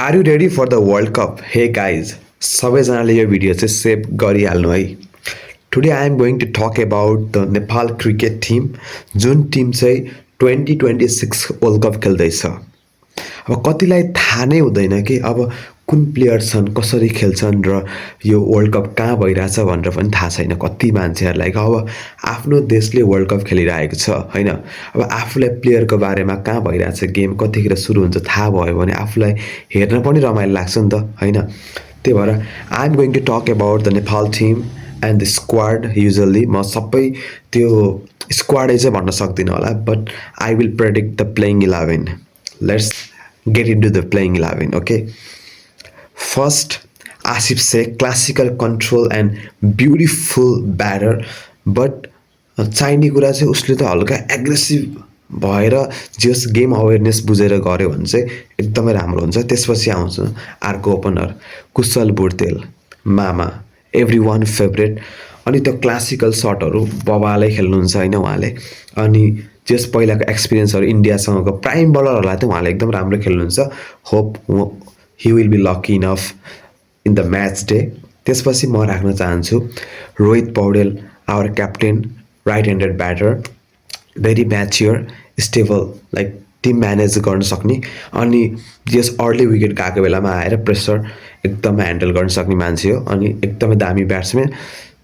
Are you ready for the World Cup? Hey guys, सबैजनाले यो video चाहिँ save गरिहाल्नु है। Today I am going to talk about the Nepal cricket team जुन team चाहिँ 2026 world cup खेल्दैछ। अब कतिलाई थाहा नै हुँदैन कि अब कुन प्लेयर छन्, कसरी खेल्छन् र यो वर्ल्ड कप कहाँ भइरहेछ भनेर पनि थाहा छैन कति मान्छेहरूलाई। अब आफ्नो देशले वर्ल्ड कप खेलिरहेको छ होइन, अब आफूलाई प्लेयरको बारेमा कहाँ भइरहेछ गेम, कतिखेर सुरु हुन्छ थाहा भयो भने आफूलाई हेर्न पनि रमाइलो लाग्छ नि त होइन। त्यही भएर I am going to talk about the Nepal team and the squad. Usually म सबै त्यो स्क्वाडै चाहिँ भन्न सक्दिनँ होला, but I will predict the playing 11। Let's get into the playing 11. Okay, first Asif Sheikh, classical control and beautiful batter, but चाहिने कुरा चाहिँ उसले त हल्का एग्रेसिभ भएर जस गेम अवेरनेस बुझेर गर्यो भने चाहिँ एकदमै राम्रो हुन्छ। त्यसपछि आउँछ अर्को ओपनर कुशल बुर्तेल, मामा एभ्री वान फेभरेट। अनि त्यो क्लासिकल सटहरू बबालै खेल्नुहुन्छ होइन उहाँले। अनि जस पहिलाको एक्सपिरियन्सहरू इन्डियासँगको प्राइम बलरहरूलाई त उहाँले एकदम राम्रो खेल्नुहुन्छ। Hope he will be lucky enough in the match day. त्यसपछि म राख्न चाहन्छु Rohit Paudel, our captain, right handed batter, very mature, stable, like team manage गर्न सक्ने। अनि जस अर्ली विकेट गएको बेलामा आएर प्रेसर एकदमै ह्यान्डल गर्न सक्ने मान्छे हो। अनि एकदमै दामी batsman.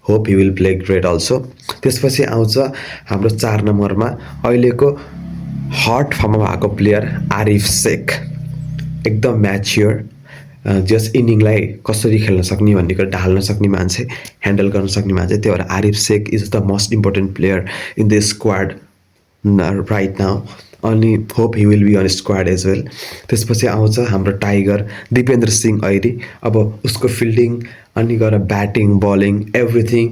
Hope he will play great also. त्यसपछि आउँछ हाम्रो 4 नम्बरमा अहिलेको हट फर्ममा भएको प्लेयर आरिफ शेख, एकदम म्याच्योर, जस इनिङलाई कसरी खेल्न सक्ने भन्ने कुरा ढाल्न सक्ने मान्छे, ह्यान्डल गर्न सक्ने मान्छे। त्यही भएर Aarif Sheikh is the most important player in the squad right now. अनि hope he will be on squad as well. त्यसपछि आउँछ हाम्रो टाइगर दिपेन्द्र सिंह ऐरी। अब उसको फिल्डिङ अनि गएर batting bowling everything,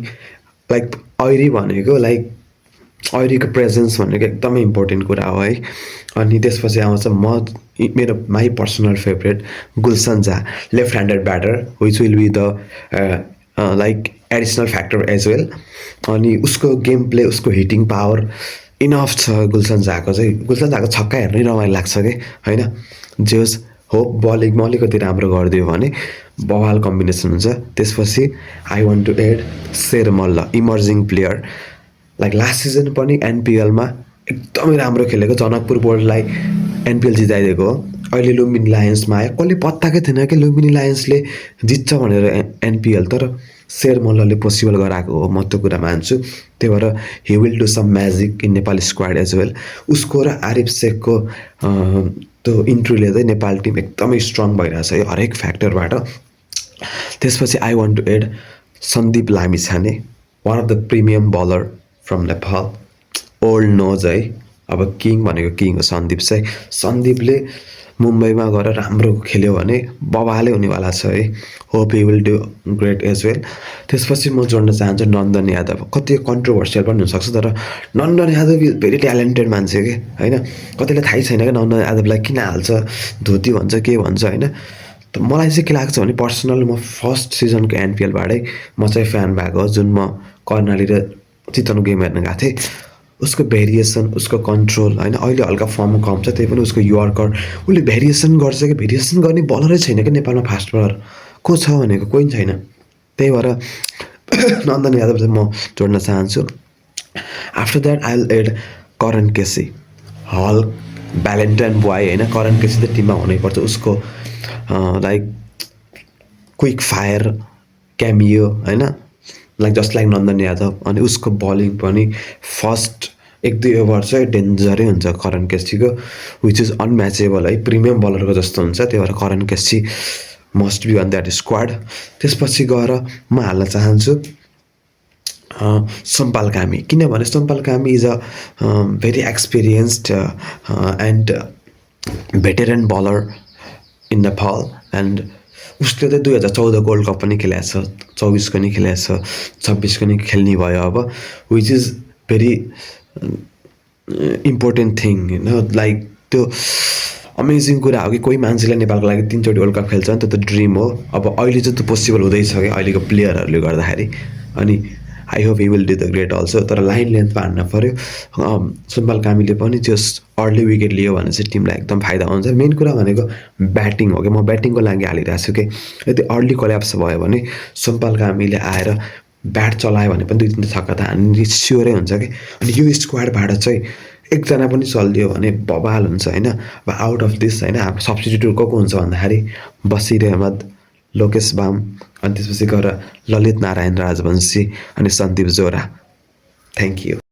like Airi भनेको लाइक ऐरीको प्रेजेन्स भनेको एकदमै इम्पोर्टेन्ट कुरा हो है। अनि त्यसपछि आउँछ मेरो my personal favourite Gulsan Jha, left handed batter, which will be the like additional factor as well. अनि उसको गेम प्ले, उसको हिटिङ पावर इनफ छ गुलसन झाको चाहिँ। गुलसन झाको छक्का हेर्नै रमाइलो लाग्छ कि होइन। जे होस्, होप बलिङमा अलिकति राम्रो गरिदियो भने बवाल कम्बिनेसन हुन्छ। त्यसपछि I want to add Sher Malla, emerging player, like last season पनि एनपिएलमा एकदमै राम्रो खेलेको, जनकपुर बोर्डलाई एनपिएल जिताइदिएको हो। अहिले लुम्बिनी लायन्समा आयो, कसले पत्ताकै थिएन कि लुम्बिनी लायन्सले जित्छ भनेर एनपिएल, तर शेर मल्लले पोसिबल गराएको हो, म त्यो कुरा मान्छु। त्यही भएर he will do some magic in Nepal squad as well. उसको र आरिफ शेखको त्यो इन्ट्रीले चाहिँ नेपाल टिम एकदमै स्ट्रङ भइरहेछ यो हरेक फ्याक्टरबाट। त्यसपछि I want to add Sandeep Lamichhane, one of the premium bowler from Nepal, old knows है। अब किङ भनेको किङ हो सन्दीप चाहिँ। सन्दीपले मुम्बईमा गएर राम्रो खेल्यो भने बबाले हुनेवाला छ है। Hope he will do great as well. त्यसपछि म जोड्न चाहन्छु नन्दन यादव। कति कन्ट्रोभर्सियल पनि हुनसक्छ, तर नन्दन यादव इज भेरी ट्यालेन्टेड मान्छे कि होइन। कतिलाई थाहै छैन क्या नन्दन यादवलाई किन हाल्छ, धोती भन्छ के भन्छ होइन। त मलाई चाहिँ के लाग्छ भने पर्सनल म फर्स्ट सिजनको एनपिएलबाटै म चाहिँ फ्यान भएको हो, जुन म कर्णाली र चितवन गेम हेर्न गएको थिएँ। उसको भेरिएसन, उसको कन्ट्रोल होइन, अहिले हल्का फर्म कम छ त्यही पनि उसको यर्कर उसले भेरिएसन गर्छ कि। भेरिएसन गर्ने बलरै छैन कि नेपालमा, फास्ट बलर को छ भनेको कोही छैन। त्यही भएर नन्दन यादव चाहिँ म जोड्न चाहन्छु। After that I will add Karan KC, हल भ्यालेन्टाइन बोय होइन। करण केसी त टिममा हुनैपर्छ। उसको लाइक क्विक फायर क्यामियो होइन, like just like Nandan Yadav. अनि उसको बलिङ पनि फर्स्ट 1-2 ओभर चाहिँ डेन्जरै हुन्छ करण केसीको, विच इज अनम्याचेबल है, प्रिमियम बलरको जस्तो हुन्छ। त्यही भएर Karan KC must be on that squad. त्यसपछि गएर म हाल्न चाहन्छु सम्पाल कामी, किनभने Sompal Kami is a very experienced and veteran bowler in Nepal. And उसले चाहिँ 2014 वर्ल्ड कप पनि खेलेको छ, 24को नि खेलेको छ, 26को नि खेल्ने भयो अब, which is very important thing होइन। लाइक त्यो अमेजिङ कुरा हो कि कोही मान्छेले नेपालको लागि 3 चोटि वर्ल्ड कप खेल्छ नि, त्यो त ड्रिम हो। अब अहिले चाहिँ त्यो पोसिबल हुँदैछ कि अहिलेको प्लेयरहरूले गर्दाखेरि। अनि I hope he will do the great also. तर लाइन लेन्थमा हान्न पऱ्यो. सुम्पाल कामीले पनि जस्ट अर्ली विकेट लियो भने चाहिँ टिमलाई एकदम फाइदा हुन्छ. मेन कुरा भनेको ब्याटिङ हो कि म ब्याटिङको लागि हालिरहेको छु कि यदि अर्ली कोल्याप्स भयो भने सुम्पाल कामीले आएर ब्याट चलायो भने पनि 2-3 छक्का त हान्ने स्योरै हुन्छ कि. अनि यो स्क्वाडबाट चाहिँ एकजना पनि चलिदियो भने बवाल हुन्छ होइन. अब आउट अफ दिस होइन हाम्रो सब्स्टिट्युट को हुन्छ भन्दाखेरि बसिर अहमद, लोकेश बाम, अनि त्यसपछि गएर ललित नारायण राजवंशी अनि सन्दीप जोरा. Thank you.